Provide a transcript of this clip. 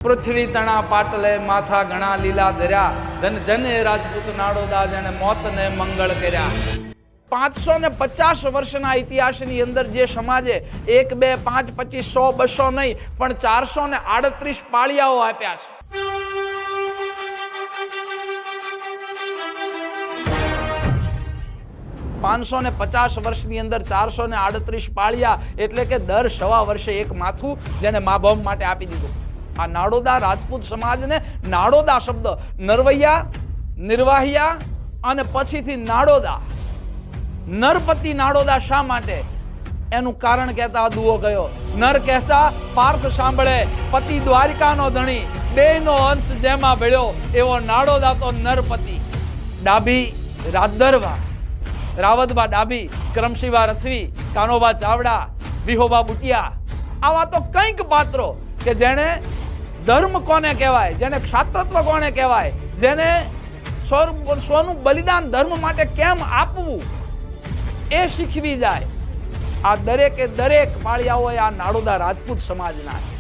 પૃથ્વી તણા પાટલે માથા ઘણા લીલા ધર્યા, ધન ધન એ રાજપૂત નાડોદા જેને મોતને મંગળ કર્યા। 550 વર્ષના ઇતિહાસની અંદર જે સમાજે 1, 2, 5, 25, 100, 200 નહીં પણ 438 પાળિયાઓ આપ્યા છે। $550 વર્ષની અંદર 438 પાળિયા એટલે કે દર 1.25 વર્ષે એક માથું જેને મા બાપ માટે આપી દીધું। આ નાડોદા રાજપૂત સમાજને નાડોદા શબ્દ નરવૈયા, નિર્વાહિયા અને પછીથી નાડોદા, નરપતિ નાડોદા શા માટે એનું કારણ કહેતા દુઓ ગયો। નર કહેતા પાર્થ સાંભળે, પતિ દ્વારિકાનો ધણી, બેનો અંશ જેમાં ભળ્યો એવો નાડોદા તો નરપતિ। ડાભી રાદરવા, રાવતબા ડાભી, કરમશીબા રથવી, કાનોબા ચાવડા, વિહોબા બુટિયા, આવા તો કંઈક પાત્રો કે જેને ધર્મ કોને કહેવાય, જેને ક્ષાત્રત્વ કોને કહેવાય, જેને સ્વનું બલિદાન ધર્મ માટે કેમ આપવું એ શીખવી જાય। આ દરેકે દરેક પાળિયાઓ આ નાડોદા રાજપૂત સમાજના છે।